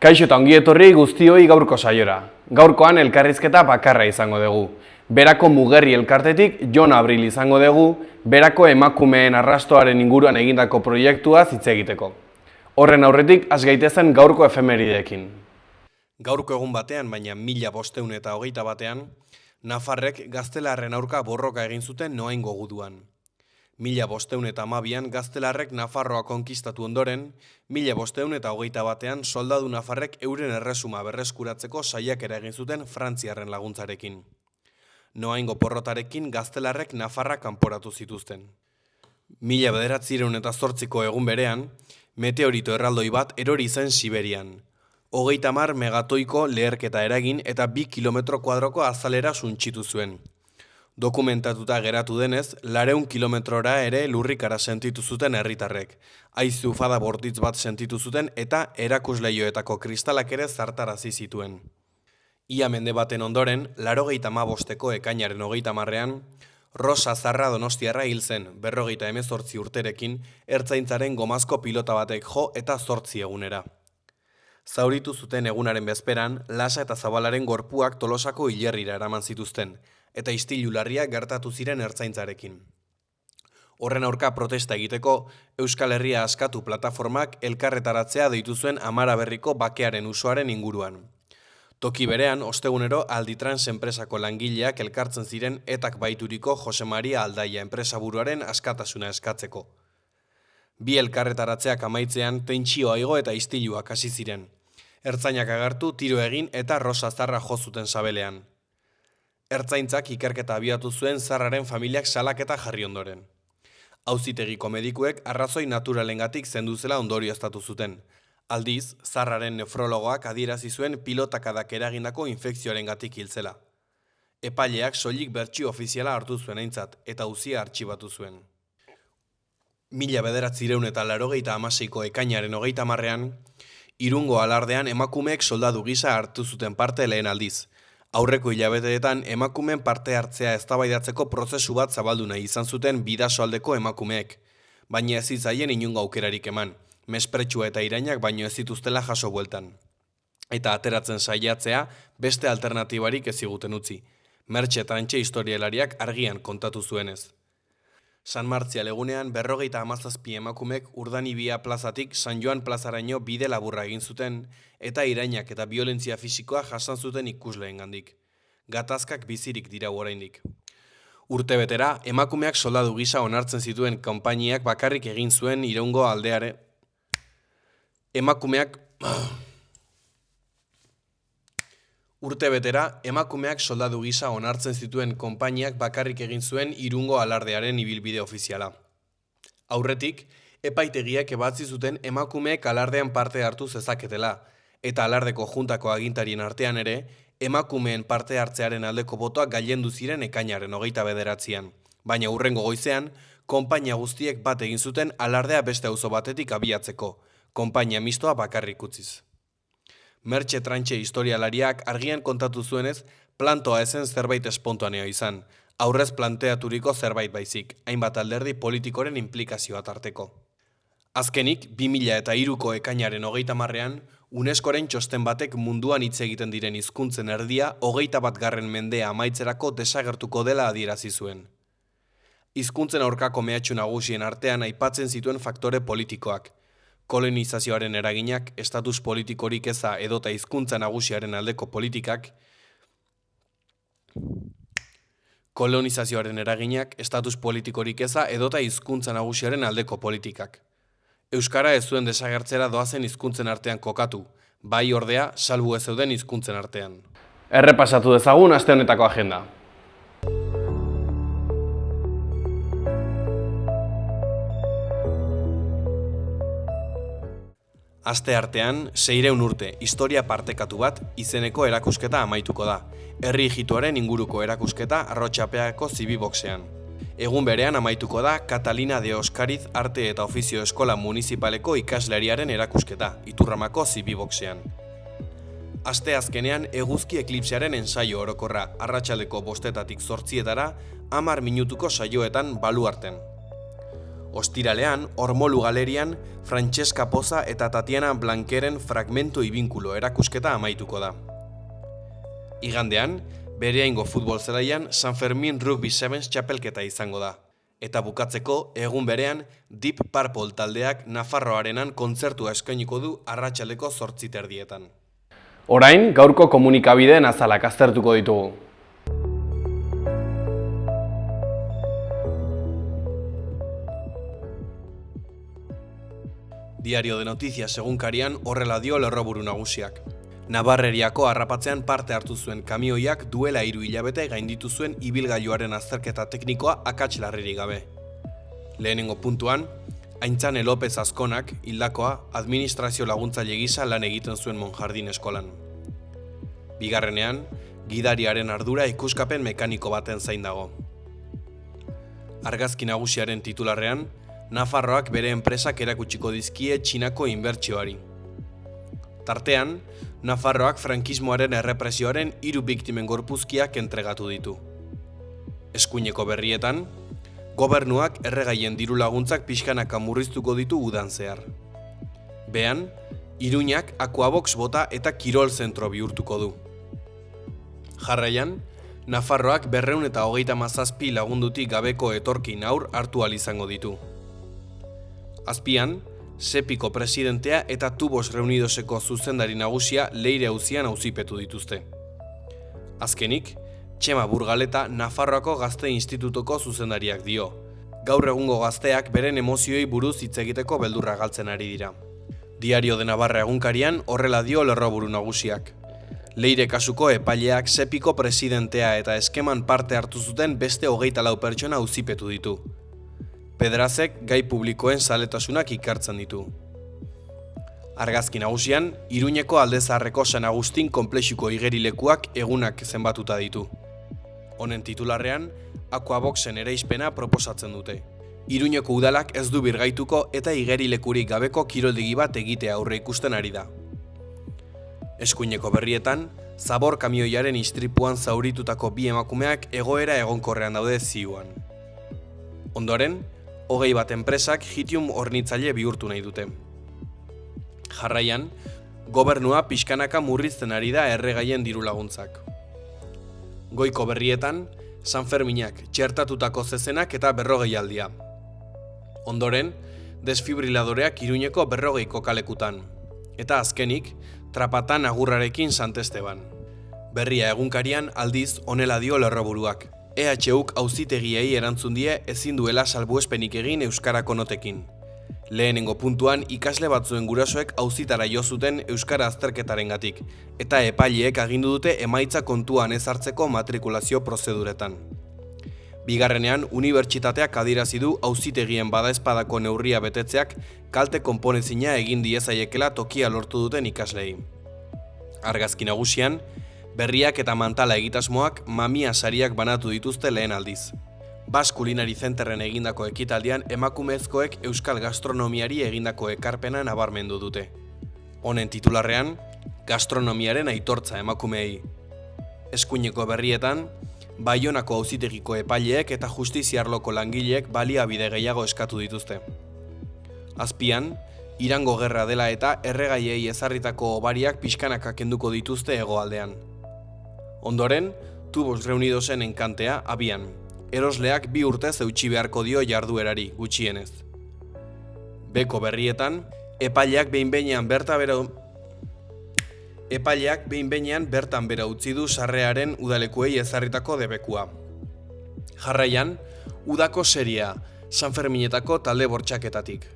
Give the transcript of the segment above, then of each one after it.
Kaixo eta ongi etorri guztioi gaurko saiora. Gaurkoan elkarrizketa bakarra izango dugu. Berako Mugerri elkartetik Jon Abril izango dugu, berako emakumeen arrastoaren inguruan egindako proiektua hitz egiteko. Horren aurretik has gaitezen gaurko efemerideekin. Gaurko egun batean, baina 1521 Nafarrek gaztelarren aurka borroka egin zuten Noaingo guduan. 1512an gaztelarrek Nafarroa konkistatu ondoren, 1521an soldadu Nafarrek euren erresuma berreskuratzeko saiakera egin zuten Frantziarren laguntzarekin. Noaingo porrotarekin gaztelarrek Nafarra kanporatu zituzten. 1908ko egun berean, meteorito erraldoi bat erori zen Siberian. 30 megatoiko leherketa eragin eta 2 kilometro kuadroko azalera suntsitu zuen. Dokumentatuta geratu denez, 200 kilometrora ere lurrikara sentitu zuten herritarrek. Haize ufada bortitz bat sentitu zuten eta erakusleioetako kristalak ere zartarazi zituen. Ia mende baten ondoren, 85ko ekainaren 30ean, Rosa Zarra Donostiarra hil zen, 58 urterekin, ertzaintzaren gomazko pilota batek jo eta 8 egunera. Zauritu zuten egunaren bezperan, Lasa eta Zabalaren gorpuak Tolosako hilerrira eraman zituzten, eta istilu larriak gertatu ziren ertzaintzarekin. Horren aurka protesta egiteko, Euskal Herria Askatu plataformak elkarretaratzea deitu zuen Amara Berriko bakearen usoaren inguruan. Toki berean, ostegunero Alditrans enpresako langileak elkartzen ziren etak baituriko Jose Maria Aldaia enpresaburuaren askatasuna eskatzeko. Bi elkarretaratzeak amaitzean tentsioa igo eta istiluak hasi ziren. Ertzainak agertu, tiro egin eta Rosa Zarra jo zuten sabelean. Ertzaintzak ikerketa abiatu zuen Zarraren familiak salaketa jarri ondoren. Auzitegiko medikuek arrazoi naturalengatik zenduzela ondorioztatu zuten. Aldiz, Zarraren nefrologoak adierazi zuen pilotakadak eragindako infekzioarengatik hiltzela. Epaileak soilik bertsio ofiziala hartu zuen aintzat eta auzia artxibatu zuen. 1986ko ekainaren 30ean, Irungo alardean emakumeek soldadu gisa hartu zuten parte lehen aldiz. Aurreko hilabeteetan emakumeen parte hartzea eztabaidatzeko prozesu bat zabaldu nahi izan zuten Bidasoaldeko emakumeek, baina ez zitzaien inongo aukerarik eman, mespretsua eta irainak baino ez zituztela jaso bueltan. Eta ateratzen saiatzea beste alternatibarik ez ziguten utzi. Mertxe Trantxe historialariak argian kontatu zuenez. San Martzial egunean 57 emakumek Urdanibia plazatik San Joan plazaraino bide laburra egin zuten eta irainak eta biolentzia fisikoa jasan zuten ikusleengandik. Gatazkak bizirik dira oraindik. Urtebetera, emakumeak soldadu gisa onartzen zituen konpainiak bakarrik egin zuen Irungo aldeare. Urtebetera, emakumeak soldadu gisa onartzen zituen konpainiak bakarrik egin zuen Irungo alardearen ibilbide ofiziala. Aurretik, epaitegiak ebatzi zuten emakumeek alardean parte hartu zezaketela, eta alardeko juntako agintarien artean ere, emakumeen parte hartzearen aldeko botoak gailendu ziren ekainaren 29ean. Baina hurrengo goizean, konpainia guztiek bat egin zuten alardea beste auzo batetik abiatzeko, konpainia mistoa bakarrik utziz. Mertxe Trantxe historialariak argian kontatu zuenez, plantoa ezen zerbait espontaneo izan, aurrez planteaturiko zerbait baizik, hainbat alderdi politikoren inplikazioa tarteko. Azkenik, 2003ko ekainaren 30ean, UNESCOren txosten batek munduan hitz egiten diren hizkuntzen erdia 21. mendea amaitzerako desagertuko dela adierazi zuen. Hizkuntzen aurkako mehatxu nagusien artean aipatzen zituen faktore politikoak, kolonizazioaren eraginak, estatus politikorik eza edota hizkuntza nagusiaren aldeko politikak, Euskara ez zuen desagertzera doazen hizkuntzen artean kokatu, bai ordea salbu ez zeuden hizkuntzen artean. Errepasatu dezagun aste honetako agenda. Aste artean, 600 urte historia partekatu bat izeneko erakusketa amaituko da. Herri ijitoaren inguruko erakusketa Arrotxapeako Zibiboxean. Egun berean amaituko da Catalina de Oskariz Arte eta Ofizio Eskola Municipaleko ikasleriaren erakusketa, Iturramako Zibiboxean. Aste azkenean eguzki eklipsearen ensaio orokorra, arratsaldeko 5:00 8:00 10 minutuko saioetan Baluarten. Ostiralean, Ormolu Galerian, Francesca Poza eta Tatiana Blankeren fragmento y vinculo erakusketa amaituko da. Igandean, Bereaingo futbol zelaian San Fermin Rugby Sevens txapelketa izango da. Eta bukatzeko, egun berean, Deep Purple taldeak Nafarroarenan kontzertua eskainiko du arratsaldeko 8:30. Orain, gaurko komunikabideen azalak aztertuko ditugu. Diario de Noticias egunkarian horrela dio lerroburu nagusiak. Nabarreriako harrapatzean parte hartu zuen kamioiak duela 3 hilabete gainditu zuen ibilgailuaren azterketa teknikoa akats larririk gabe. Lehenengo puntuan, Aintzane López Azkonak, hildakoa, administrazio laguntzaile gisa lan egiten zuen Monjardin eskolan. Bigarrenean, gidariaren ardura ikuskapen mekaniko baten zain dago. Argazki nagusiaren titularrean, Nafarroak bere enpresak erakutsiko dizkie Txinako inbertsioari. Tartean, Nafarroak frankismoaren errepresioaren 3 biktimen gorpuzkiak entregatu ditu. Eskuineko berrietan, gobernuak erregaien diru laguntzak pixkanaka murriztuko ditu udan zehar. Bean, Iruñak Aquabox bota eta kirol zentro bihurtuko du. Jarraian, Nafarroak 237 lagundutik gabeko etorkin haur hartu ahal izango ditu. Azpian, Sepiko presidentea eta Tubos Reunidoseko zuzendari nagusia Leire auzian auzipetu dituzte. Azkenik, Txema Burgaleta Nafarroako Gazte Institutuko zuzendariak dio. Gaur egungo gazteak beren emozioei buruz hitz egiteko beldurra galtzen ari dira. Diario de Navarra egunkarian horrela dio lerroburu nagusiak. Leire kasuko epaileak Sepiko presidentea eta eskeman parte hartu zuten beste 24 pertsona auzipetu ditu. Pedrazek gai publikoen zaletasunak ikartzen ditu. Argazki nagusian, Iruñeko Alde Zaharreko San Agustin konplexuko igerilekuak egunak zenbatuta ditu. Honen titularrean, Aquaboxen ereizpena proposatzen dute. Iruñeko udalak ez du birgaituko eta igerilekurik gabeko kiroldegi bat egitea aurre ikusten ari da. Eskuineko berrietan, Zabor kamioiaren istripuan zauritutako 2 emakumeak egoera egonkorrean daude zioan. Ondoren, 21 enpresak Hitium hornitzaile bihurtu nahi dute. Jarraian, gobernua pixkanaka murrizten ari da erregaien diru laguntzak. Goiko berrietan, San Ferminak txertatutako zezenak eta 40 aldia. Ondoren, desfibriladoreak Iruñeko 40 kokalekutan. Eta azkenik, Trapatan agurrarekin Sant Esteban. Berria egunkarian aldiz honela dio lerroburuak. EHUk auzitegiei erantzun die ezin duela salbuespenik egin euskarako notekin. Lehenengo puntuan ikasle batzuen gurasoek auzitara jo zuten euskara azterketarengatik, eta epaileek agindu dute emaitza kontuan ez hartzeko matrikulazio prozeduretan. Bigarrenean, unibertsitateak adierazi du auzitegien badaezpadako neurria betetzeak kalte konponezina egin diezaiekela tokia lortu duten ikaslei. Argazki nagusian, berriak eta mantala egitasmoak mamia sariak banatu dituzte lehen aldiz. Bas Kulinari Centerren egindako ekitaldian emakumezkoek euskal gastronomiari egindako ekarpena nabarmendu dute. Honen titularrean, gastronomiaren aitortza emakumeei. Eskuineko berrietan, Baionako auzitegiko epaileek eta justizia arloko langileek baliabide gehiago eskatu dituzte. Azpian, Irango gerra dela eta erregaiei ezarritako obariak pixkanaka kenduko dituzte hegoaldean. Ondoren, Tubos Reunidosen enkantea abian. Erosleak 2 urtez eutsi beharko dio jarduerari, gutxienez. Beko berrietan, epaileak behin-behinean bertan bera utzi du sarrearen udalekuei ezarritako debekua. Jarraian, udako seria, San Ferminetako talde bortxaketatik.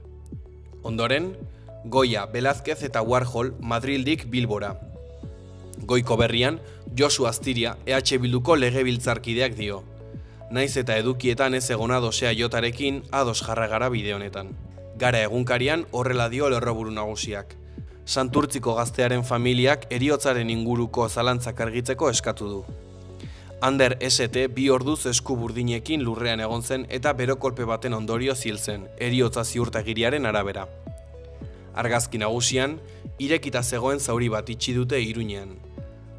Ondoren, Goya, Velázquez eta Warhol Madrildik Bilbora. Goiko berrian, Josu Astiria, EH Bilduko legebiltzarkideak dio. Naiz eta edukietan ez egon adosea jotarekin ados jarra gara bide honetan. Gara egunkarian horrela dio lerroburu nagusiak. Santurtziko gaztearen familiak heriotzaren inguruko zalantzak argitzeko eskatu du. Ander ST 2 orduz esku burdinekin lurrean egon zen eta berokolpe baten ondorio hil zen, heriotza ziurtagiriaren arabera. Argazki nagusian, irekita zegoen zauri bat itxi dute Iruñean.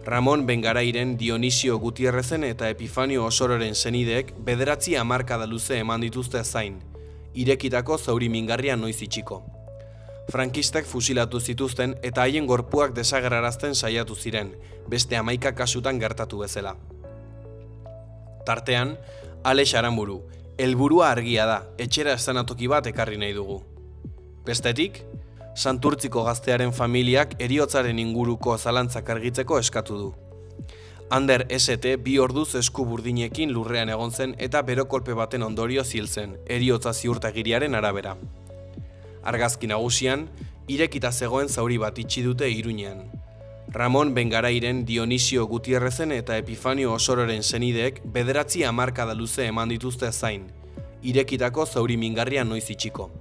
Ramon Bengarairen, Dionisio Gutierrezen eta Epifanio Osororen senideek 9 hamarkada luze eman dituzte zain. irekitako zauri mingarria noiz itxiko. Frankistek fusilatu zituzten eta haien gorpuak desagerrarazten saiatu ziren, beste 11 kasutan gertatu bezala. Tartean, Alex Aranburu, helburua argia da, etxera eszenatoki bat ekarri nahi dugu. Bestetik, Santurtziko gaztearen familiak heriotzaren inguruko zalantzak argitzeko eskatu du. Ander ST 2 orduz esku burdinekin lurrean egon zen eta berokolpe baten ondorioz hil zen, heriotza ziurtagiriaren arabera. Argazki nagusian, irekita zegoen zauri bat itxi dute Iruñean. Ramon Bengarairen, Dionisio Gutierrezen eta Epifanio Osororen senideek 9 hamarkada luze eman dituzte zain, irekitako zauri mingarria noiz itxiko.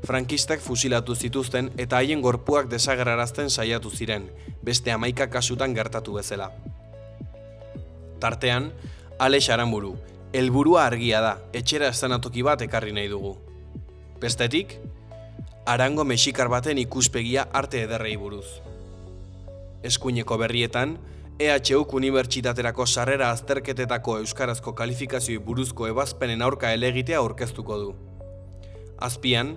Frankistek fusilatu zituzten eta haien gorpuak desagerrarazten saiatu ziren, beste 11 kasutan gertatu bezala. Tartean, Alex Aranburu, helburua argia da, etxera eszenatoki bat ekarri nahi dugu. Bestetik, Arango mexikar baten ikuspegia arte ederrei buruz. Eskuineko berrietan, EHUk unibertsitaterako sarrera azterketetako euskarazko kalifikazioei buruzko ebazpenen aurka helegitea aurkeztuko du. Azpian,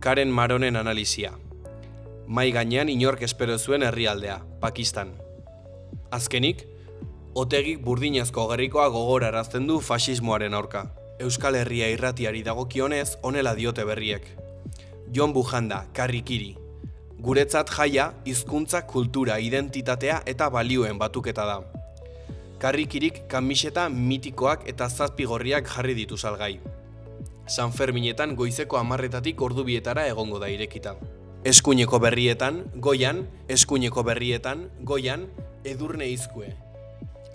Karen Maronen analizia. Mai gainean inork espero zuen herrialdea, Pakistan. Azkenik, Otegik burdinazko gerrikoa gogorarazten du faxismoaren aurka. Euskal Herria irratiari dagokionez honela diote berriek. Jon Bujanda, Karrikiri. Guretzat jaia, hizkuntza, kultura, identitatea eta balioen batuketa da. Karrikirik kamiseta mitikoak eta zazpigorriak jarri ditu salgai. San Ferminetan goizeko 10:00 ordubietara egongo da irekita. Eskuineko berrietan, goian, Edurne Izkue.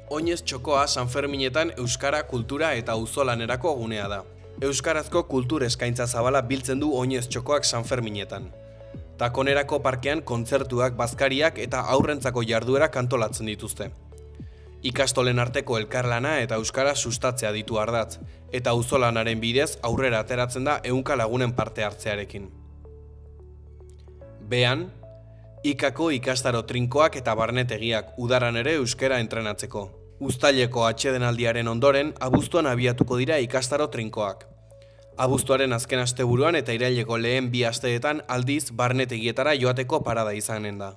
Oinez txokoa San Ferminetan euskara, kultura eta auzolanerako gunea da. Euskarazko kultur eskaintza zabala biltzen du Oinez txokoak San Ferminetan. Takonerako parkean kontzertuak, bazkariak eta aurrentzako jarduerak antolatzen dituzte. Ikastolen arteko elkarlana eta euskara sustatzea ditu ardatz, eta auzolanaren bidez aurrera ateratzen da 100 lagunen parte hartzearekin. Bean, Ikako ikastaro trinkoak eta barnetegiak udaran ere euskara entrenatzeko. Uztaileko atsedenaldiaren ondoren, abuztuan abiatuko dira ikastaro trinkoak. Abuztuaren azken asteburuan eta iraileko lehen 2 asteetan aldiz barnetegietara joateko parada izanen da.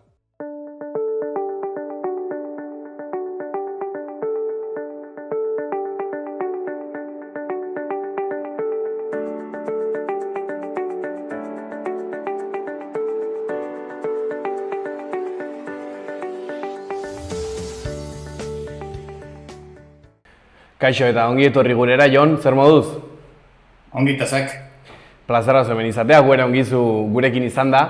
Kaixo eta ongi etorri gurera, Jon, zer moduz? Ongi tazak. Plazera zuen izatea, guera ongizu gurekin izan da.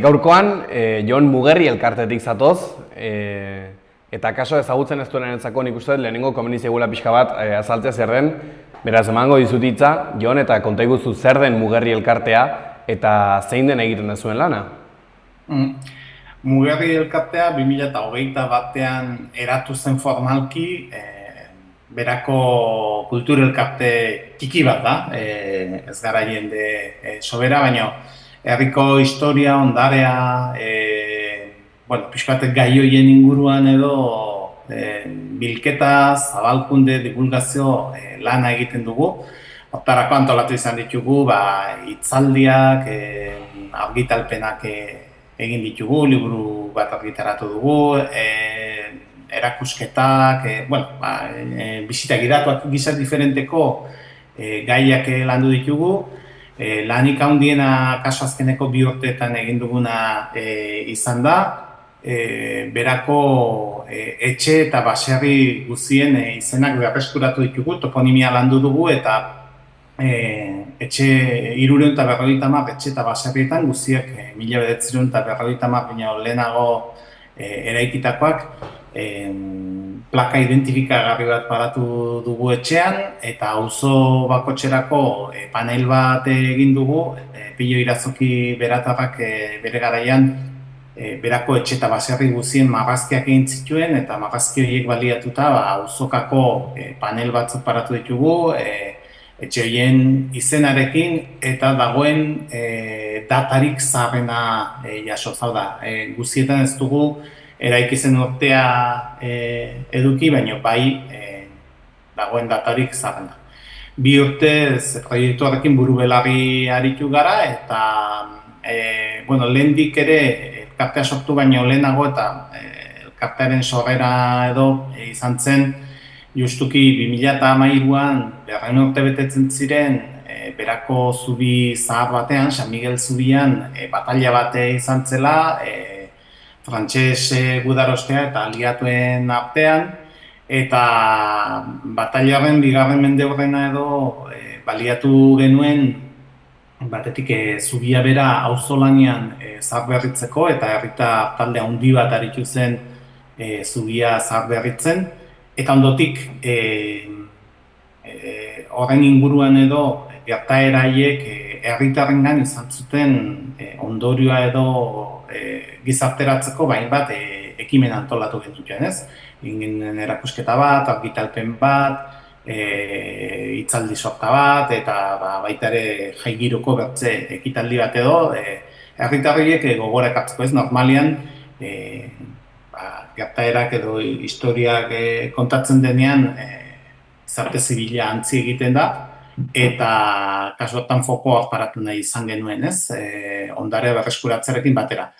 Gaurkoan, Jon Mugerri elkartetik zatoz, eta kaso ezagutzen ez duenarentzako nik uste lehenengo komeni zegula pixka bat azaltzea zer den. Beraz, emango dizut hitza, Jon, eta konta iguzu zer den Mugerri elkartea eta zein den egiten dezuen lana? Mugerri elkartea 2021 eratu zen formalki, berako kultur elkarte txiki bat da, ez gara jende sobera, baina herriko historia, ondarea, pixkatek gai horien inguruan edo bilketa, zabalkunde, divulgazio lana egiten dugu. Hortarako antolatu izan ditugu, hitzaldiak, argitalpenak egin ditugu, liburu bat argitaratu dugu, erakusketak, bisita gidatuak gizar diferenteko gaiak landu ditugu. Lanik handiena kaso azkeneko 2 urteetan egin duguna izan da. Berako etxe eta baserri guztien izenak berreskuratu ditugu, toponimia landu dugu eta etxe 350 etxe eta baserrietan guztiak 1950 baino lehenago eraikitakoak plaka identifikagarri bat paratu dugu etxean eta auzo bakotxerako panel bat egin dugu, Pillo Irazoki beratarrak bere garaian berako etxe eta baserri guztien marrazkiak egin zituen eta marrazki horiek baliatuta auzokako panel batzuk paratu ditugu, etxe horien izenarekin eta dagoen datarik zaharrena jaso zau da. Guztietan ez dugu eraiki zen urtea eduki, baina bai dagoen datarik zaharrena. bi urtez proiektu horrekin buru belarri aritu gara, eta bueno, lehendik ere elkartea sortu baino lehenago eta elkartearen sorrera edo izan zen justuki 2013an 100 urte betetzen ziren berako zubi zahar batean, San Miguel zubian batalla bate izan zela, frantses gudarostea eta aliatuen artean, eta batallaren bigarren mendeurrena edo baliatu genuen batetik zubia bera auzolanean zaharberritzeko, eta herritar talde handi bat aritu zen zubia zaharberritzen, eta ondotik horren inguruan edo gertaera haiek herritarrengan izan zuten ondorioa edo gizarteratzeko bat ekimen antolatu genituen, ez? Egin erakusketa bat, argitalpen bat, hitzaldi sorta bat, eta baita ere jai giroko bertze ekitaldi bat edo herritarriek gogora ekartzeko, ez? Normalian gertaerak edo historiak kontatzen denean gizarte zibila antzi egiten da, eta kasuetan fokoa paratu nahi izan genuen, ez? Ondare berreskuratzearekin batera.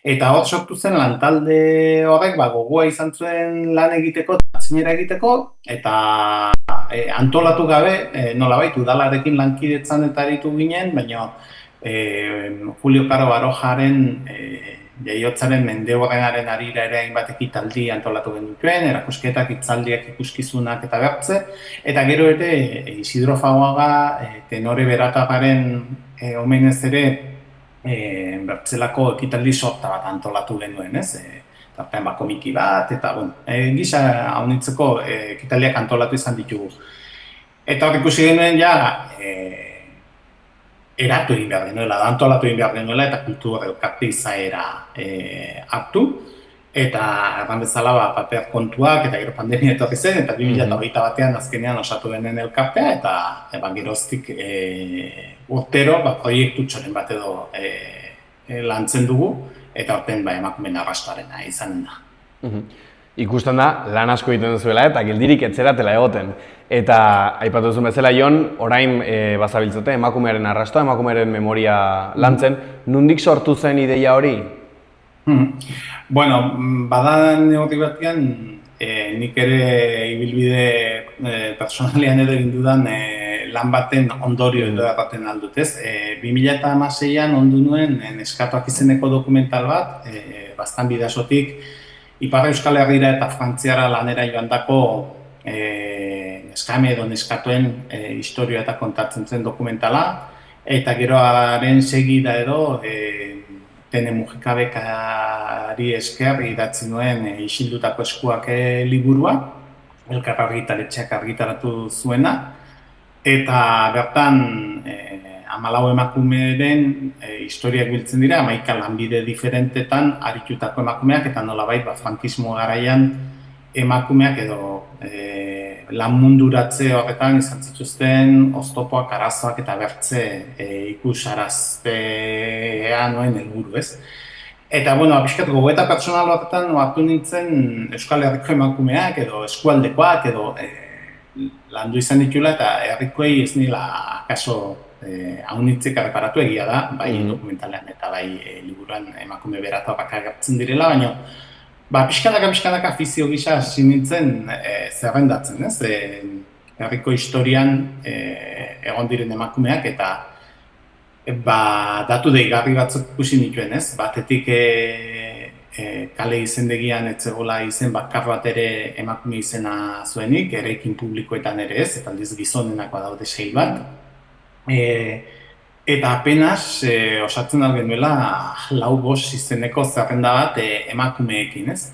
Eta hor sortu zen lantalde horrek gogoa izan zuen lan egiteko, zinera egiteko, eta antolatu gabe, nolabait udalarekin lankidetzan eta aritu ginen, baina Julio Caro Barojaren jaiotzaren mendeurrenaren harira ere hainbat ekitaldi antolatu genituen, erakusketak, hitzaldiak, ikuskizunak eta bertze, eta gero ere Isidro Fagoaga tenore beratagaren omenez ere bertzelako ekitaldi sorta bat antolatu genuen, ez? Tartean komiki bat, eta gisa haunitzeko ekitaldiak antolatu izan ditugu. Eta hor ikusi genuen eratu egin behar genuela, antolatu egin behar genuela, eta kultura elkarte izaera hartu, eta erran bezala paper kontuak, eta gero pandemia etorri zen, eta 2021an azkenean osatu denen elkartea, eta geroztik urtero proiektu txoren bat edo lantzen dugu, eta horten emakumeen arrastoarena izanen da. Ikusten da, lan asko egiten duzuela eta geldirik etzeratela egoten. Eta aipatu duzun bezala, Jon, orain bazabiltzate emakumearen arrastoa, emakumearen memoria lantzen. Nondik sortu zen ideia hori? Bueno, bada neurri batean, nik ere ibilbide personalean edo egin dudan lan baten ondorio edo erraten aldut, ez? 2016an ondu nuen Neskatoak izeneko dokumental bat, Baztan bidasotik, Ipar Euskal Herrira eta Frantziara lanera joandako neskame edo neskatoen historia eta kontatzen zen dokumentala, eta geroaren segida edo Tene Mujikabekari esker idatzi nuen Isildutako eskuak liburua, Elkar argitaletxeak argitaratu zuena, eta bertan 14 emakumeren historiak biltzen dira, 11 lanbide diferentetan aritutako emakumeak, eta nolabait frankismo garaian emakumeak edo lan munduratze horretan izan zituzten oztopoak, arazoak eta bertze ikusaraztea noen helburu, ez? Eta, pixkat gogoeta personal horretan hartu nintzen Euskal Herriko emakumeak edo eskualdekoak edo landu izan ditula, eta herrikoei ez nila kaso haunitzik erreparatu egia da, bai dokumentalean eta bai liburuan emakume beratuak agertzen direla, baina pixkanaka afizio gisa hasi nintzen zerrendatzen, ez? Herriko historian egon diren emakumeak eta datu deigarri batzuk ikusi nituen, ez? Batetik kale izendegian etzegola izen bakar bat ere emakume izena zuenik, eraikin publikoetan ere ez, eta aldiz gizonenak badaude 6 bat. Eta apenas osatzen da genuela 4-5 izeneko zerrenda bat emakumeekin, ez?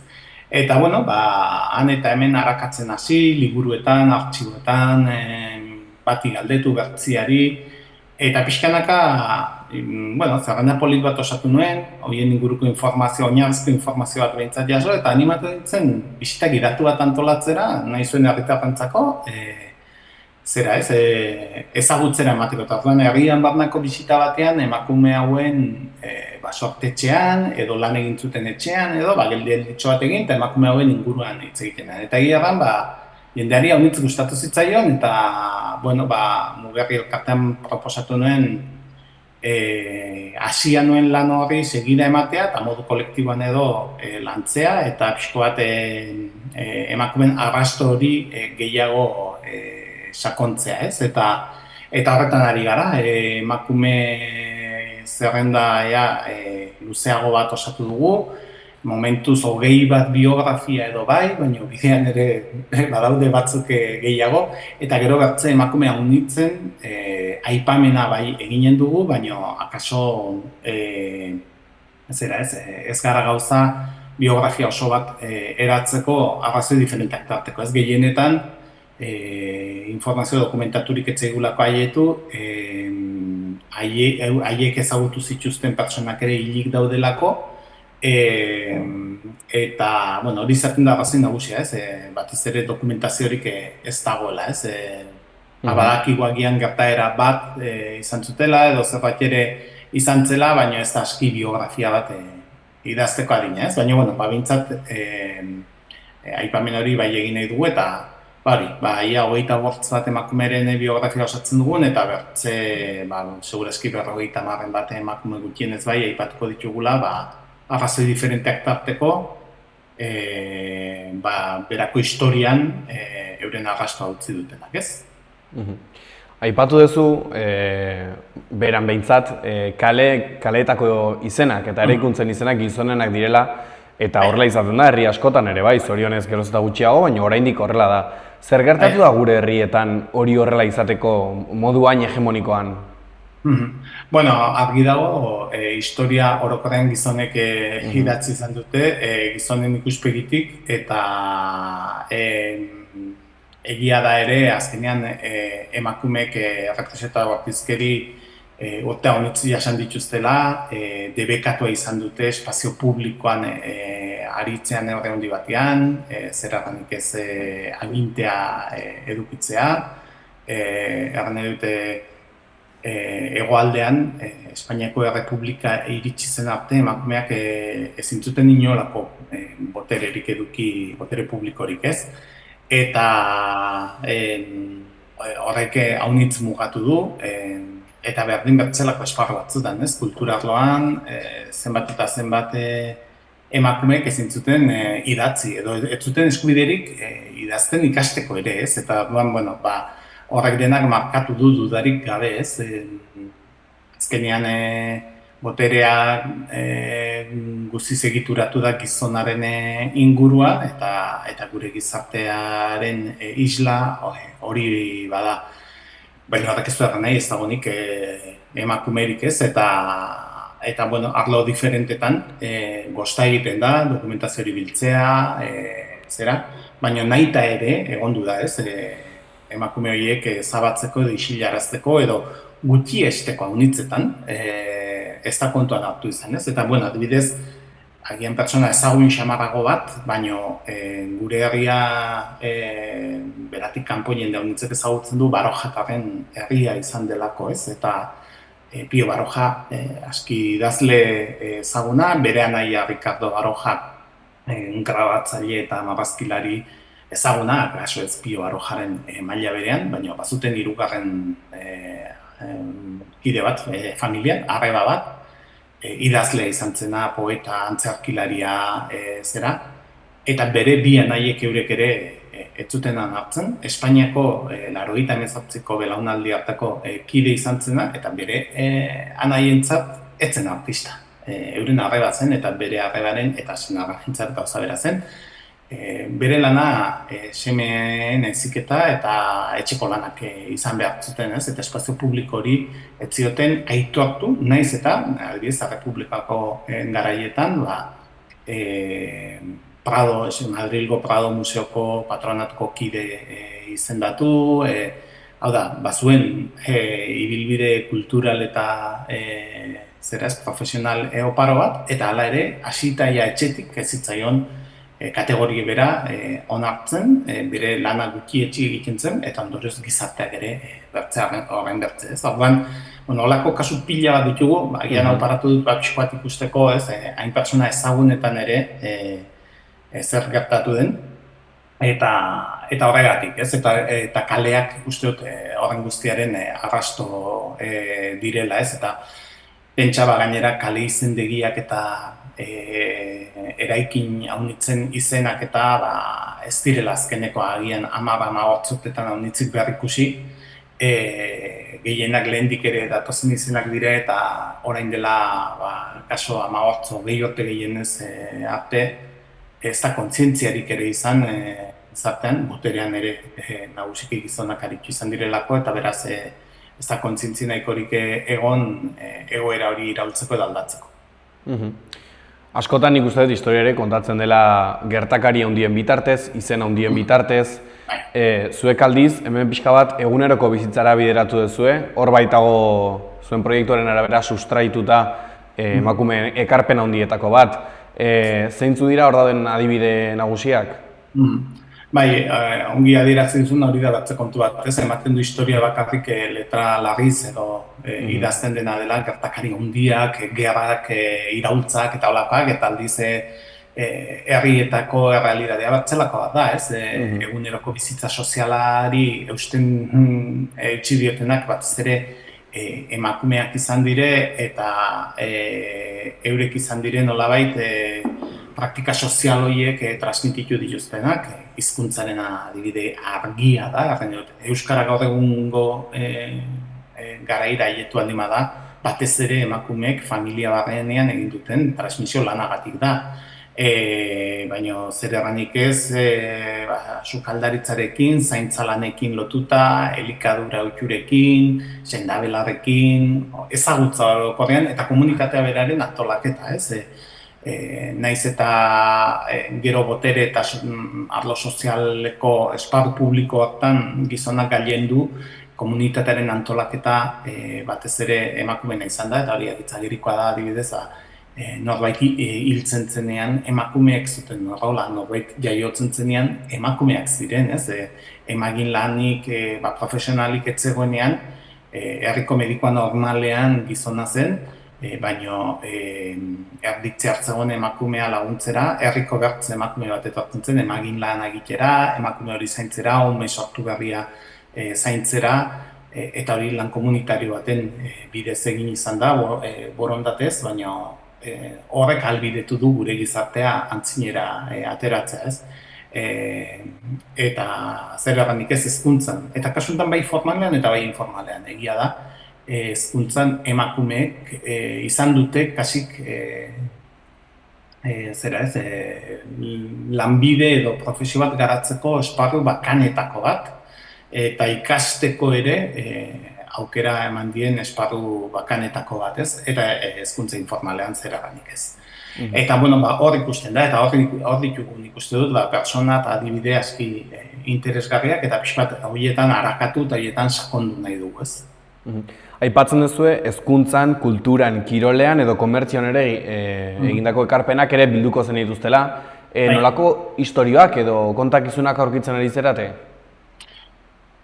Eta, han eta hemen arakatzen hasi, liburuetan, artxiboetan, bati galdetu bertziari, eta pixkanaka, zerrenda polit bat osatu nuen, horien inguruko informazio, oinarrizko informazio bat behintzat jaso, eta animatu ditzen bisita giratu bat antolatzera, nahi zuen herritarrentzako, zera ez, ezagutzera emateko, eta orduan herrian barnako bisita batean emakume hauen sortetxean, edo lan egin zuten etxean, edo gelditxo bat egin, eta emakume hauen inguruan hitz egiten. Eta egia ban, jendeari haunitz gustatu zitzaion, eta, bueno, Mugerri elkartean proposatu nuen hasia nuen lan horri segira ematea, eta modu kolektiboan edo lantzea, eta pixko bat emakumeen arrasto hori gehiago sakontzea, ez? Eta horretan ari gara, emakume zerrenda luzeago bat osatu dugu, momentuz 20 bat biografia edo bai, baina bidean ere badaude batzuk gehiago, eta gero bertze emakumea unitzen aipamena bai eginen dugu, baina akaso ez gara gauza biografia oso bat eratzeko arrazoi diferenteak tarteko. Ez gehienetan informazio dokumentaturik etzaigulako haietu, haiek ezagutu zituzten pertsonak ere hilik daudelako, eta, bueno, hori izaten da arrazoi nagusia, batiz ere dokumentaziorik ez dagoela, badakigu agian gertaera bat izan zutela, edo zerbait ere izan zela, baina ez da aski biografia bat idazteko adina, baina, bueno, bintzat aipamen hori bai egin nahi dugu, eta ia 25 bat emakumeren biografia osatzen dugun, eta bertze, segurazki 50 bat emakume gutienez bai aipatuko ditugula, arrazoi diferenteak tarteko, berako historian euren arrastoa utzi dutenak, ez? Aipatu duzu, beran behintzat, kaleetako izenak eta eraikuntzen izenak gizonenak direla, eta horrela izaten da, herri askotan ere bai, zorionez geroz eta gutxiago, baina oraindik horrela da. Zer gertatu da gure herrietan hori horrela izateko modu hain hegemonikoan? Bueno, argi dago, historia orokorrean gizonek idatzi izan dute, gizonen ikuspegitik, eta egia da ere, azkenean emakumeek errepresenta bortizkeri urtea honitzu jasan dituztela, debekatua izan dute espazio publikoan aritzean horre handi batean, zeraganik ez agintea edukitzea, erran dute hegoaldean, Espainiako Errepublika iritsi zen arte, emakumeak ezin zuten inolako botererik eduki, botere publikorik ez, eta horrek haunitz mugatu du, eta berdin bertzelako esparru batzutan, kulturarloan, zenbat eta zenbat emakumeek ezin zuten idatzi, edo ez zuten eskubiderik idazten ikasteko ere, ez? Eta bueno, horrek denak markatu du dudarik gabe, ez? Azkenean boterea guztiz egituratu da gizonaren ingurua, eta gure gizartearen isla hori bada. Baina horrek ez du erran nahi, ez dagoenik emakumerik ez, eta bueno, arlo diferentetan gosta egiten da, dokumentazio hori biltzea, baina nahita ere egondu da, ez, emakume horiek zabatzeko edo isilarazteko edo gutxiesteko haunitzetan, ez da kontuan hartu izan, ez, eta bueno, adibidez, agian pertsona ezagun xamarrago bat, baina gure herria beratik kanpo jende haunitzek ezagutzen du Barojatarren herria izan delako, ez, eta Pio Baroja aski idazle ezaguna, bere anaia Ricardo Baroja grabatzaile eta marrazkilari ezaguna, kaso ez Pio Barojaren maila berean, baina bazuten hirugarren kide bat, familian, arreba bat, idazlea izan zena, poeta, antzerkilaria zera, eta bere bi anaiek eurek ere ez zuten hartzen, Espainiako 98ko belaunaldi hartako kide izan zena, eta bere anaientzat ez zen artista. Euren arreba zen, eta bere arrebaren eta senarrarentzat gauza bera zen. Bere lana semeen heziketa eta etxeko lanak izan behar zuten, ez? Eta espazio publiko hori ez zioten aitortu, naiz eta, adibidez, Errepublikako garaietan, Prado, Madrilgo Prado Museoko patronatuko kide izendatu, hau da, bazuen ibilbide kultural eta profesional oparo bat, eta hala ere, hasitaia etxetik ez zitzaion kategoria bera onartzen, bere lana gutxietxi egiten zen, eta ondorioz gizarteak ere horren bertze. Orduan, holako kasu pila bat ditugu, agian hau paratu dut pixko bat ikusteko, hain pertsona ezagunetan ere zer gertatu den. eta horregatik, ez? Eta kaleak uste dut horren guztiaren arrasto direla, ez? Eta pentsa gainera kale izendegiak eta eraikin haunitzen izenak eta ez direla azkeneko agian 10-15 urtetan haunitzik behar ikusi, gehienak lehendik ere datozen izenak dire eta orain dela kaso 15 gehi urte gehienez arte ez da kontzientziarik ere izan izatean, boterean ere nagusiki gizonak aritu izan direlako eta beraz ez da kontzientzi nahikorik egon egoera hori iraultzeko edo aldatzeko. Askotan nik uste dut historia ere kontatzen dela gertakari handien bitartez, izen handien bitartez. Zuek aldiz, hemen pixka bat eguneroko bizitzara bideratu duzue, hor baitago zuen proiektuaren arabera sustraituta emakumeen ekarpen handietako bat. Zeintzu dira hor dauden adibide nagusiak? Bai, ongi adierazi duzun hori da batze kontu bat, ez ematen du historia bakarrik letra larriz edo idazten dena dela gertakari handiak, gerrak, iraultzak eta holakoak, eta aldiz herrietako errealitatea batzelako bat da, ez? Eguneroko bizitza sozialari eusten eutsi diotenak batez ere emakumeak izan dire eta eurek izan dire nolabait praktika sozial horiek transmititu dituztenak, hizkuntzaren adibide argia da, euskara gaur egungo garaira haietu aldin da, batez ere emakumeek familia barrenean egin duten transmisio lanagatik da. Baina zer erranik ez, sukaldaritzarekin, zaintzalanekin lotuta, elikadura utxurekin, sendabelarrekin, ezagutza orokorrean eta komunitatea beraren antolaketa, ez? Naiz eta gero botere eta arlo sozialeko esparru publikoetan gizonak gailendu komunitatearen antolaketa batez ere emakumeena izan da, eta hori agirikoa da adibidez, norbait hiltzen zenean emakumeak zuten rola, norbait jaiotzen zenean emakumeak ziren, ez? Emagin lanik profesionalik ez zegoenean, herriko medikoa normalean gizona zen, baina erditze hartzegoen emakumea laguntzera, herriko bertze emakume bat etortzen zen, emagin lan egitera, emakume hori zaintzera, ume sortu berria zaintzera, eta hori lan komunitario baten bidez egin izan da, borondatez, baina horrek ahalbidetu du gure gizartea antzinera ateratzea, ez? Eta zer erranik ez hezkuntzan, eta kasuntan bai formalean eta bai informalean, egia da, hezkuntzan emakumeek izan dute kasik lanbide edo profesio bat garatzeko esparru bakanetako bat, eta ikasteko ere aukera eman dien esparru bakanetako bat, ez? Eta hezkuntza informalean zer erranik ez. Eta hor ikusten da, eta hor ditugu nik uste dut, persona eta adibide aski interesgarriak, eta pixkat horietan harakatu eta horietan sakondu nahi dugu, ez? Aipatzen duzue, hezkuntzan, kulturan, kirolean edo komertzioan ere egindako ekarpenak ere bilduko zen dituztela. Nolako istorioak edo kontakizunak aurkitzen ari zerate?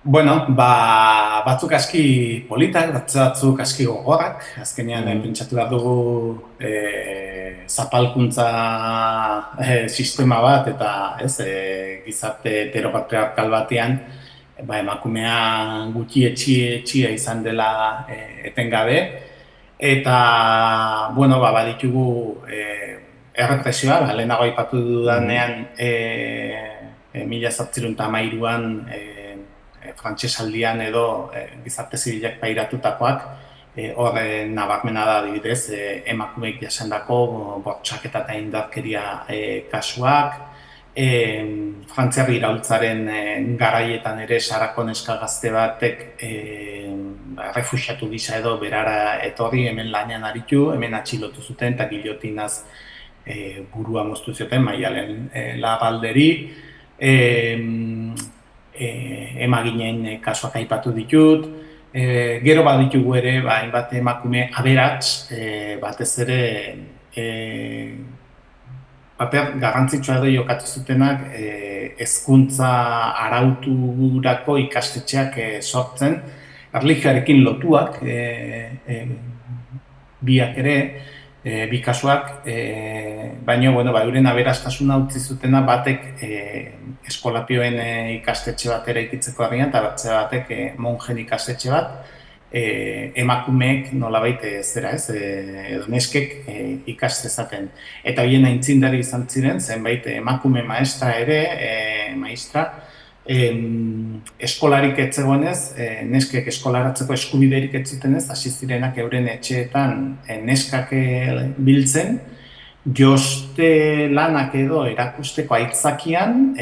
Bueno, batzuk aski politak, batzuk aski gogorrak. Azkenean pentsatu behar dugu zapalkuntza sistema bat eta gizarte heteropatriarkal batean emakumea gutxi etxia izan dela etengabe, eta baditugu errepresioa, lehenago aipatu dudanean 1913an frantsesaldian edo gizarte zibilak pairatutakoak, hor nabarmena da adibidez emakumeek jasandako bortxaketa eta indarkeria kasuak, Frantziar iraultzaren garaietan ere Sarako neska gazte batek refuxiatu gisa edo berara etorri, hemen lanean aritu, hemen atxilotu zuten eta giliotinaz burua moztu zioten Maialen Larralderi. Emaginen kasuak aipatu ditut. Gero baditugu ere, hainbat emakume aberats, batez ere paper garrantzitsua edo jokatu zutenak hezkuntza arauturako ikastetxeak sortzen, erlijioarekin lotuak, biak ere, bi kasuak, baina, bueno, euren aberastasuna utzi zutena batek eskolatioen ikastetxe bat eraikitzeko harrian, eta bertze batek monjen ikastetxe bat, emakumeek nolabait zera ez, edo neskek ikastezaten. Eta horien aintzindari izan ziren, zenbait emakume maestra ere, maestra, eskolarik ez zegoenez, neskek eskolaratzeko eskubiderik ez zutenez, hasi zirenak euren etxeetan neskak biltzen, joste lanak edo erakusteko aitzakian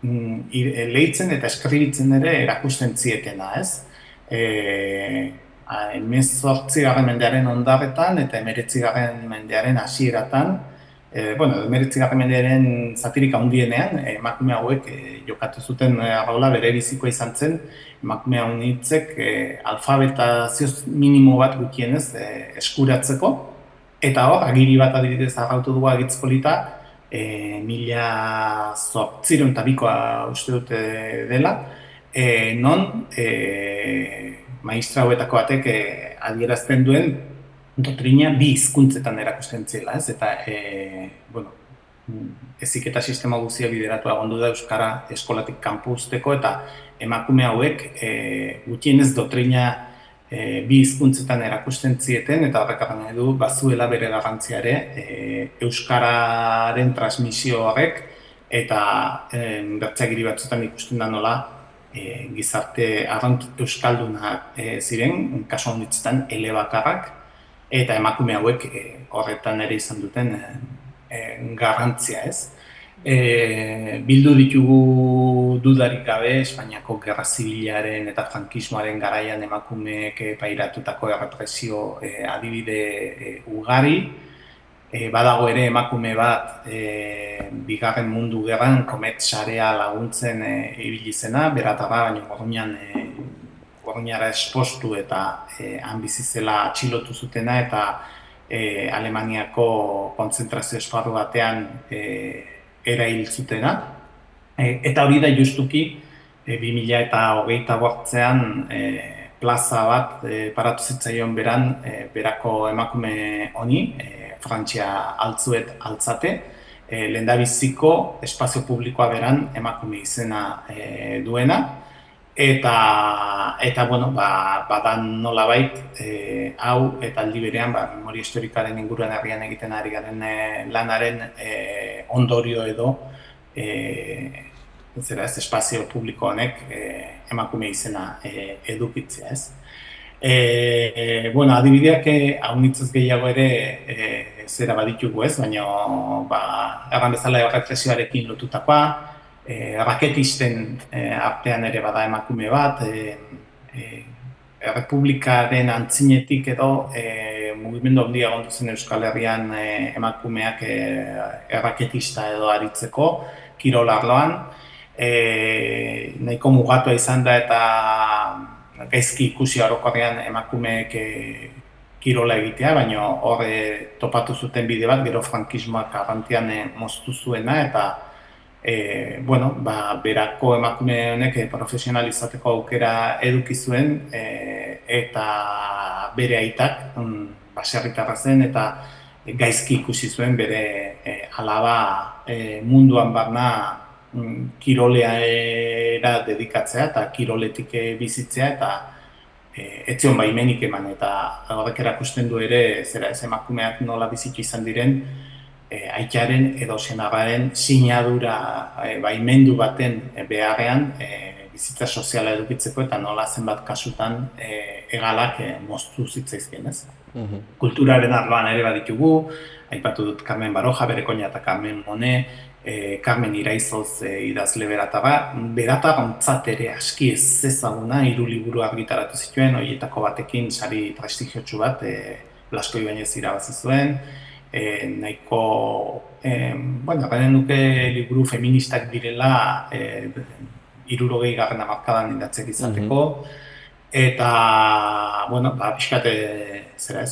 lehitzen eta eskribitzen ere erakusten zietena, ez? 18. mendearen ondarretan eta 19. mendearen hasieratan, 19. mendearen zatirik handienean, emakume hauek jokatu zuten rola bere bizikoa izan zen, emakume haunitzek alfabetazio minimo bat gutienez eskuratzeko, eta hor, agiri bat adibidez agautu dugu agitz polita, 1802koa uste dute dela, non maistra hauetako batek adierazten duen doktrina bi hizkuntzetan erakusten zela, ez? Eta, heziketa sistema guztia bideratu agondu da euskara eskolatik kanpo uzteko, eta emakume hauek gutienez doktrina bi hizkuntzetan erakusten zieten, eta horrek nahi du bazuela bere garrantzia ere euskararen transmisio horrek, eta bertzeagiri batzuetan ikusten da nola gizarte arrant euskaldunak ziren, kasu honitzetan elebakarrak, eta emakume hauek horretan ere izan duten garrantzia, ez. Bildu ditugu dudarik gabe Espainiako Gerra Zibilaren eta frankismoaren garaian emakumeek pairatutako errepresio adibide ugari. Badago ere emakume bat Bigarren Mundu Gerran Komet sarea laguntzen ibili zena, beratarra, baina Gorruñara espostu eta han bizi zela atxilotu zutena, eta Alemaniako kontzentrazio esparru batean erail zutena. Eta hori da justuki 2028an plaza bat paratu zitzaion beran berako emakume honi, Frantzia altzuet altzate, lehendabiziko espazio publikoa beran emakume izena duena, eta bueno, badan nolabait hau eta aldi berean memoria historikaren inguruan herrian egiten ari garen lanaren ondorio edo espazio publiko honek emakume izena edukitzea, ez? Adibideak haunitzez gehiago ere zera baditugu, ez? Baina erran bezala errepresioarekin lotutakoa, raketisten artean ere bada emakume bat, Errepublikaren antzinetik edo mugimendu handia egon zen Euskal Herrian emakumeak erraketista edo aritzeko, kirol arloan, nahiko mugatua izan da eta gaizki ikusi orokorrean emakumeek kirola egitea, baina hor topatu zuten bide bat, gero frankismoak arrantian moztu zuena, eta berako emakume honek profesionalizateko aukera eduki zuen, eta bere aitak baserritarra zen, eta gaizki ikusi zuen bere alaba munduan barna kiroleara dedikatzea eta kiroletik bizitzea, eta ez zion baimenik eman, eta horrek erakusten du ere ez emakumeak nola bizitu izan diren aitaren edo senarraren sinadura baimendu baten beharrean bizitza soziala edukitzeko, eta nola zenbat kasutan egalak moztu zitzaizkien, ez? Kulturaren arloan ere baditugu, aipatu dut Carmen Baroja, bere koina eta Carmen Monet, Carmen Iraizoz idazle beratarrontzat ere aski ez ezaguna, 3 liburu argitaratu zituen, horietako batekin sari prestigiotsu bat, Blasco Ibañez irabazi zuen, nahiko, garen nuke liburu feministak direla 60. hamarkadan indatzek izateko, eta, pixkat,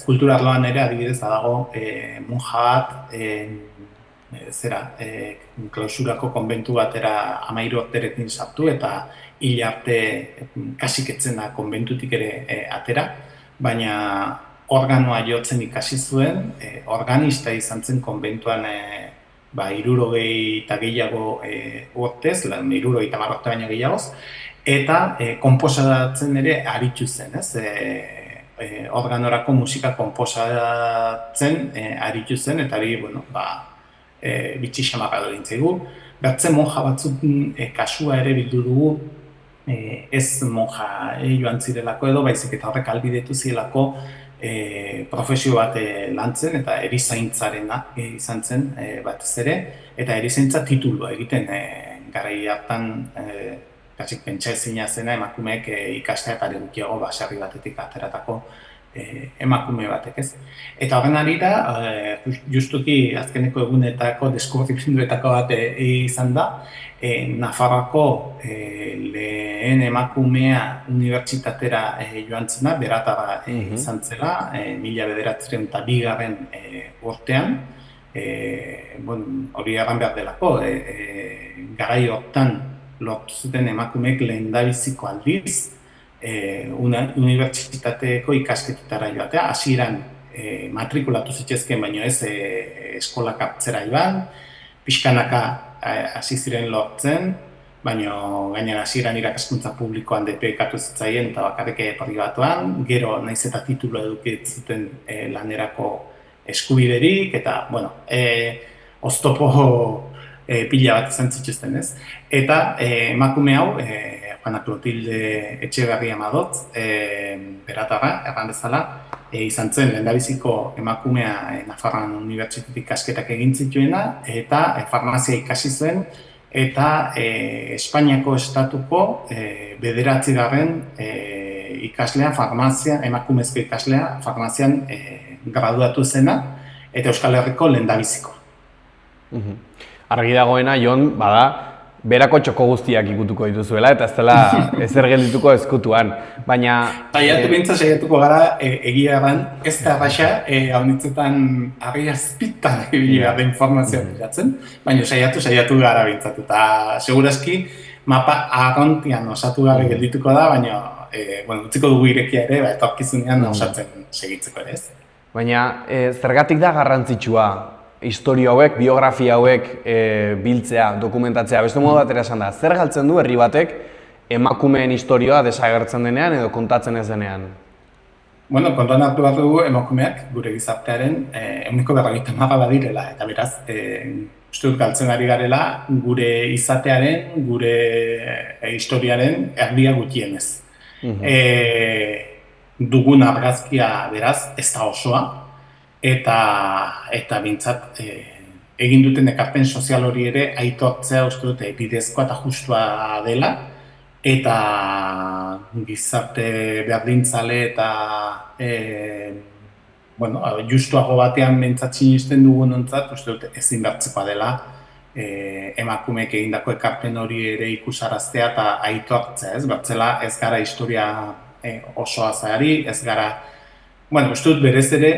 kultura arloan ere adibidez dago monja bat, klausurako konbentu batera 13 urterekin sartu, eta hil arte kasik etzena konbentutik ere atera, baina organoa jotzen ikasi zuen, organista izan zen konbentuan 60 eta gehiago urtez, 60 eta 60 baino gehiagoz, eta konposatzen ere aritu zen, ez? Organorako musika konposatzen aritu zen, eta hori, bueno, bitxi xamarra egin zaigu. Bertze monja batzuk kasua ere bildu dugu, ez monja joan zirelako edo, baizik eta horrek albidetu zirelako profesio bat lantzen, eta erizaintzarena izan zen batez ere, eta erizaintza titulua egiten garai hartan kasik pentsa ezina zena emakumeek ikastea eta gutxiago baserri batetik ateratako emakume batek, ez? Eta horren arira, justuki azkeneko egunetako deskubrimenduetako bat izan da, Nafarroako lehen emakumea unibertsitatera joan zena, beratara izan zela, 1902 urtean, hori egan behar delako, garai hortan lortu zuten emakumeek lehendabiziko aldiz, unibertsitateko ikasketetara joatea, hasieran matrikulatu zitzezken, baino ez eskolak hartzera joan, pixkanaka hasi ziren lortzen, baino gainera hasieran irakaskuntza publikoan depekatu zitzaien eta bakarrik pribatuan, gero naiz eta titulu edukitzen lanerako eskubiderik, eta, bueno, oztopo pila bat izan zituzten, ez? Eta emakume hau, Juana Clotilde Etxeberria Amadot, beratarra, erran bezala, izan zen lehendabiziko emakumea Nafarroan unibertsitatetik ikasketak egin zituena, eta farmazia ikasi zuen, eta Espainiako estatuko 9. ikaslea, emakumezko ikaslea, farmazian graduatu zena, eta Euskal Herriko lehendabiziko. Argi dagoena, Jon, bada, berako txoko guztiak ikutuko dituzuela, eta ez dela ezer geldituko ezkutuan, baina... Saiatuko gara, egia eran, ez da erraxa, haunitzetan argi azpitan egitea da informazioa beratzen, baina saiatu gara bintzatu, eta segurazki mapa arrontian osatu gabe geldituko da, baina utziko dugu irekia ere, etorkizunean osatzen segitzeko ere ez. Baina, zergatik da garrantzitsua historia hauek, biografia hauek biltzea, dokumentatzea, beste modu batera esan da, zer galtzen du herri batek emakumeen historioa desagertzen denean edo kontatzen ez denean? Bueno, kontuan hartu bat dugu emakumeak gure gizartearen 50% badirela, eta beraz, uste dut galtzen ari garela gure izatearen, gure historiaren erdia gutienez. Dugun argazkia beraz, ez da osoa, eta bintzat egin duten ekarpen sozial hori ere aitortzea uste dute bidezkoa eta justua dela, eta gizarte berdintzale eta justuago batean bentsatzen izten dugun ontzat, uste dute ezin bertzekoa dela emakumeek egindako ekarpen hori ere ikusaraztea eta aitortzea, ez? Bertzela ez gara historia osoa zahari, ez gara uste dut berez ere,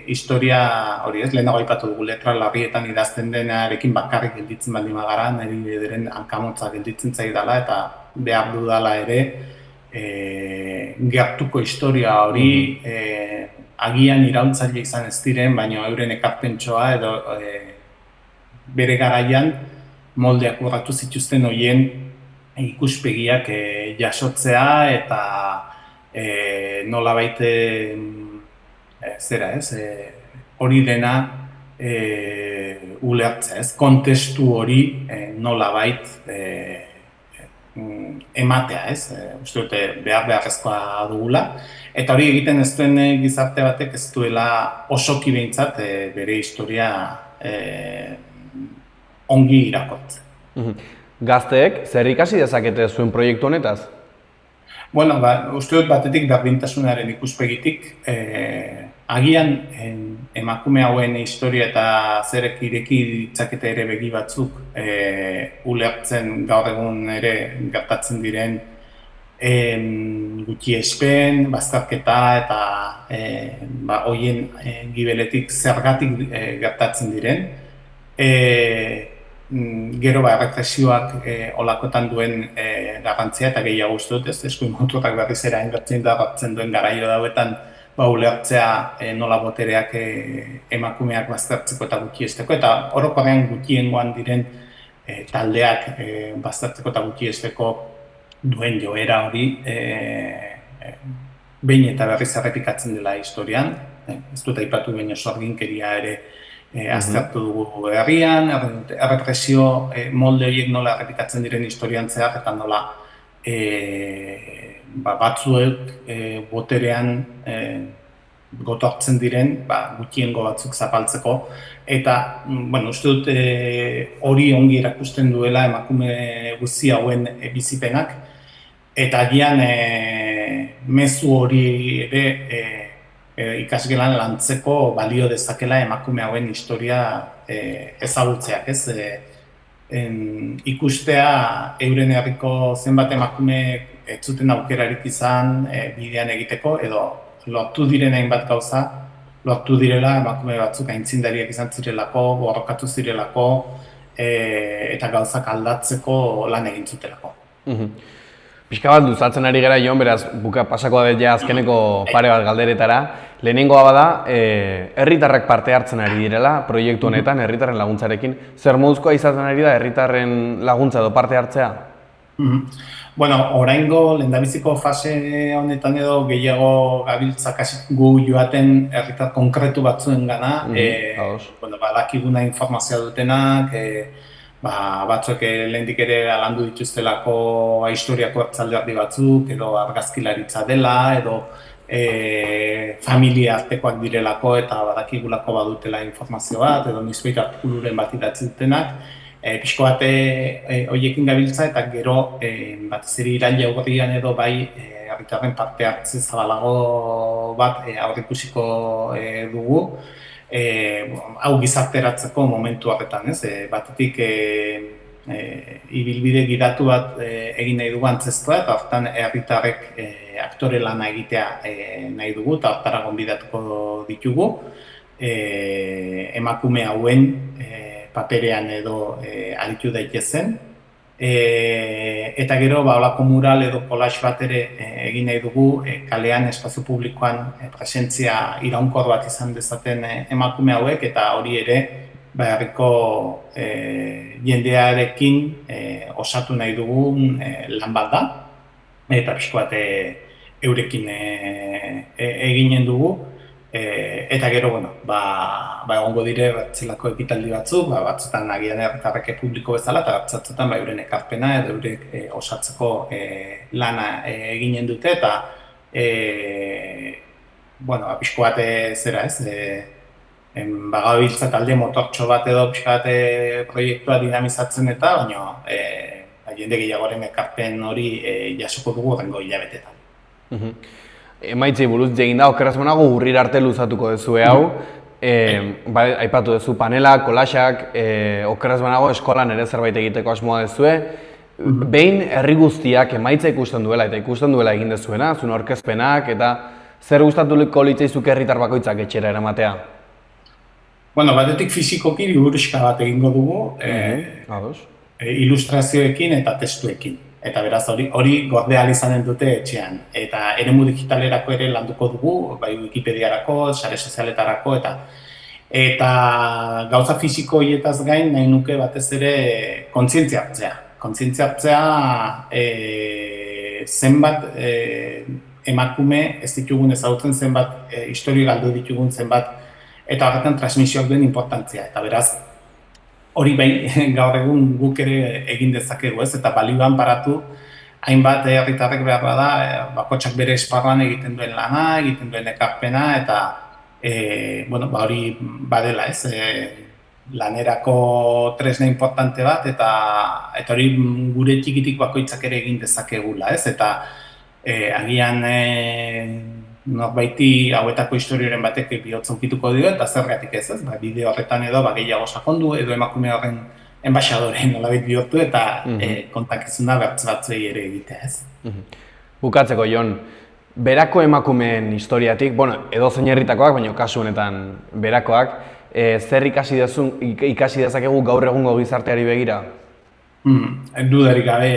historia hori ez, lehenago aipatu dugu letra larrietan idazten denarekin bakarrik gelditzen baldin bagara, niri bederen hankamotza gelditzen zaidala eta behar dudala ere gertuko historia hori agian iraultzaile izan ez diren, baina euren ekarpentsoa edo bere garaian moldeak urratu zituzten horien ikuspegiak jasotzea eta nolabait hori dena ulertzea, ez? Kontestu hori nolabait ematea, ez? Uste dute beharrezkoa dugula. Eta hori egiten ez duen gizarte batek ez duela osoki behintzat bere historia ongi irakurtzen. Gazteek, zer ikasi dezakete zuen proiektu honetaz? Bueno, uste dut batetik berdintasunaren ikuspegitik, agian emakume hauen historia eta zerek ireki ditzakete ere begi batzuk ulertzen gaur egun ere gertatzen diren gutxiespen, bazterketa eta horien gibeletik zergatik gertatzen diren. Gero errepresioak olakotan duen garrantzia eta gehiago uste dut, eskuin kontuak berriz ere hainbertzen da hartzen duen garaio dauetan ulertzea nola botereak emakumeak baztertzeko eta gutxiesteko, eta orokorrean gutxiengoan diren taldeak baztertzeko eta gutxiesteko duen joera hori behin eta berriz errepikatzen dela historian. Ez dut aipatu baino sorginkeria ere aztertu dugu herrian, errepresio molde horiek nola errepikatzen diren historian zehar, eta nola batzuek boterean gotortzen diren gutxiengo batzuk zapaltzeko, eta uste dut hori ongi erakusten duela emakume guzti hauen bizipenak, eta agian mezu hori ere ikasgelan lantzeko balio dezakela emakume hauen historia ezagutzeak, ez? Ikustea euren herriko zenbat emakume ez zuten aukerarik izan bidean egiteko, edo lortu diren hainbat gauza, lortu direla emakume batzuk aintzindariak izan zirelako, borrokatu zirelako, eta gauzak aldatzeko lan egin zutelako. Pixka bat luzatzen ari gara, Jon, beraz, pasako da ja azkeneko pare bat galderetara. Lehenengoa bada, herritarrak parte hartzen ari direla, proiektu honetan, herritarren laguntzarekin. Zer moduzkoa izaten ari da herritarren laguntza edo parte hartzea? Bueno, oraingo lehendabiziko fase honetan edo gehiago gabiltzak gu joaten herritar konkretu batzuen gana, badakiguna informazioa dutenak, batzuek lehendik ere landu dituztelako historiako hartzalde batzuk, edo argazkilaritza dela, edo familia artekoak direlako eta badakigulako badutela informazio bat, edo nizbait artikuluren bat idatzi dutenak. Pixko bat horiekin gabiltza eta gero batez ere iraila urrian edo bai herritarren parte hartze zabalago bat aurreikusiko dugu. Hau gizarteratzeko momentu horretan, ez? Batetik ibilbide gidatu bat egin nahi dugu antzeztua, eta horretan herritarrek aktore lana egitea nahi dugu, eta horretara gonbidatuko ditugu. Emakume hauen paperean edo aritu daitezen. Eta gero, holako mural edo collage bat ere egin nahi dugu kalean, espazio publikoan presentzia iraunkor bat izan dezaten emakume hauek, eta hori ere herriko jendearekin osatu nahi dugun lan bat da, eta pixko bat eurekin eginen dugu. Eta gero, egongo dire batzelako ekitaldi batzuk, batzutan agian herritarrek publiko bezala, eta batzutan euren ekarpena edo eurek osatzeko lana eginen dute, eta pixko bat zera ez, bagabiltza talde motortxo bat edo pixko bat proiektua dinamizatzen eta, baina jende gehiagoren ekarpen hori jasoko dugu horrengo hilabetetan. Emaitzei buruz egin da, okeraz manago urrir arte luzatuko duzue hau. Aipatu duzu panela, kolaxak, okeraz manago eskolan ere zerbait egiteko asmoa duzue. Behin herri guztiak emaitza ikusten duela eta ikusten duela egin dezuena, zuen aurkezpenak, eta zer gustatuko litzaizuke herritar bakoitzak etxera eramatea? Batetik fizikoki liburuxka bat egingo dugu, ilustrazioekin eta testuekin. Eta beraz hori gorde ahal izanen dute etxean. Eta eremu digitalerako ere landuko dugu, bai Wikipediarako, sare sozialetarako, eta gauza fisiko horietaz gain nahi nuke batez ere kontzientzia hartzea. Kontzientzia hartzea zenbat emakume ez ditugun ezagutzen, zenbat historio galdu ditugun, zenbat, eta horretan transmisioak duen importantzia. Eta beraz, hori behin gaur egun guk ere egin dezakegu, ez? Eta balioan paratu, hainbat herritarrek behar da, bakotxak bere esparruan egiten duen lana, egiten duen ekarpena, eta hori badela, ez? Lanerako tresna importante bat, eta hori gure txikitik bakoitzak ere egin dezakegula, ez? Eta agian norbaiti hauetako historioren batek bihotz aukituko dio, eta zergatik ez, bideo horretan edo gehiago sakondu, edo emakume horren enbaixadoren nolabait bihurtu, eta kontakizuna bertz batzuei ere egitea, ez. Bukatzeko, Jon, berako emakumeen historiatik, edozein herritakoak, baina kasu honetan berakoak, zer ikasi dezakegu gaur egungo gizarteari begira? Dudarik gabe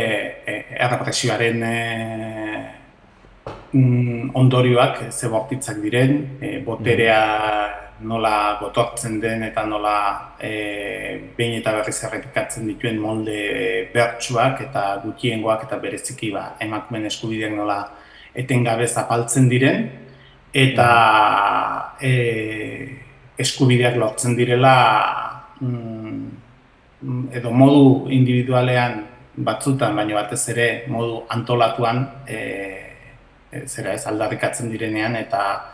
errepresioaren ondorioak ze bortitzak diren, boterea nola gotortzen den eta nola behin eta berriz errepikatzen dituen molde bertsuak eta gutxiengoak eta bereziki emakumeen eskubideak nola etengabe zapaltzen diren eta eskubideak lortzen direla edo modu individualean batzutan, baina batez ere modu antolatuan aldarrikatzen direnean eta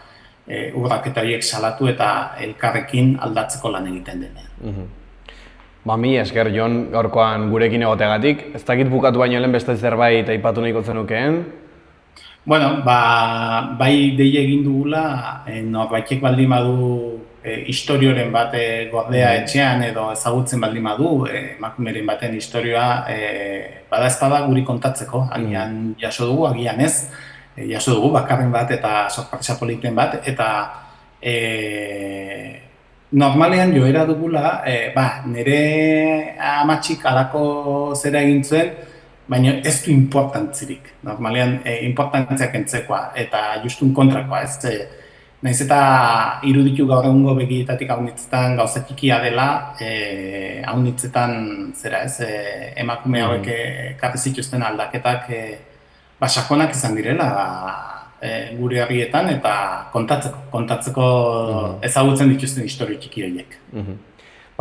urraketa horiek salatu eta elkarrekin aldatzeko lan egiten denean. Mi esker, Jon, gaurkoan gurekin egoteagatik. Ez dakit bukatu baino lehen beste zerbait aipatu nahiko zenukeen? Bueno, bai dei egin dugula, norbaitek baldin badu historioren bat gordea etxean edo ezagutzen baldin badu, emakumeren baten historioa bada ezpada guri kontatzeko, agian jaso dugu, agian ez, jaso dugu bakarren bat eta sorpresa politen bat, eta normalean joera dugula, nire amatxik alako zera egin zuen, baina ez du importantzirik. Normalean importantziak entzekoa eta justun kontrakoa, ez? Nahiz eta iruditu gaur egungo begietatik haunitzetan gauza txikia dela, haunitzetan emakume hauek ekarri zituzten aldaketak sakonak izan direla gure herrietan eta kontatzeko ezagutzen dituzten historio txiki horiek.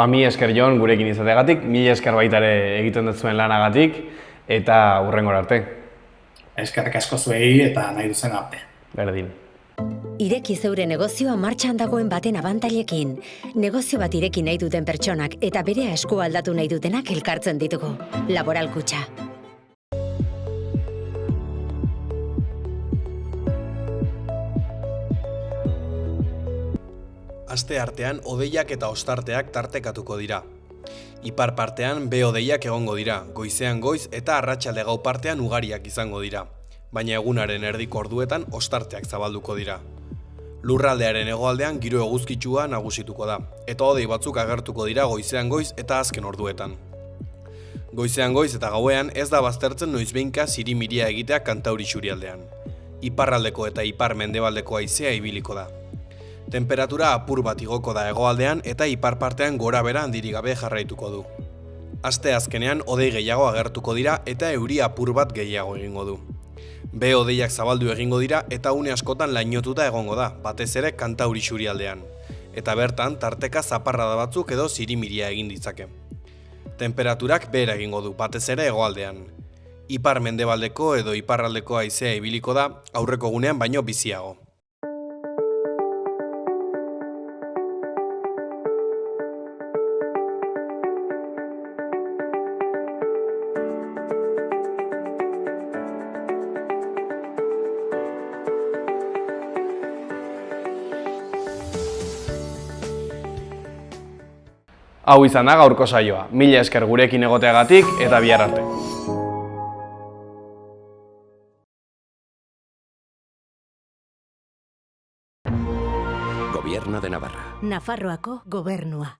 Mi esker, Jon, gurekin izateagatik, mi esker baita ere egiten dut zuen lanagatik eta hurrengora arte. Eskerrik asko zuei eta nahi duzen arte. Berdin. Ireki zeure negozioa martxan dagoen baten abantailekin. Negozio bat ireki nahi duten pertsonak eta berea eskua aldatu nahi dutenak elkartzen ditugu. Laboral Kutxa. Aste artean hodeiak eta ostarteak tartekatuko dira. Ipar partean behe-hodeiak egongo dira, goizean goiz eta arratsalde gau partean ugariak izango dira, baina egunaren erdiko orduetan ostarteak zabalduko dira. Lurraldearen hegoaldean giro eguzkitsua nagusituko da, eta hodei batzuk agertuko dira goizean goiz eta azken orduetan. Goizean goiz eta gauean ez da baztertzen noizbehinka zirimiria egitea Kantauri isurialdean. Iparraldeko eta ipar-mendebaldeko haizea ibiliko da. Temperatura apur bat igoko da hegoaldean eta ipar partean gora bera handirik gabe jarraituko du. Aste azkenean hodei gehiago agertuko dira eta euri apur bat gehiago egingo du. Behe-hodeiak zabaldu egingo dira eta une askotan lainotuta egongo da, batez ere Kantauri isurialdean. Eta bertan tarteka zaparrada batzuk edo zirimiria egin ditzake. Temperaturak behera egingo du, batez ere hegoaldean. Ipar-mendebaldeko edo iparraldeko haizea ibiliko da, aurreko egunean baino biziago. Hau izan da gaurko saioa. Mila esker gurekin egoteagatik eta bihar arte. Gobierno de Navarra. Nafarroako gobernua.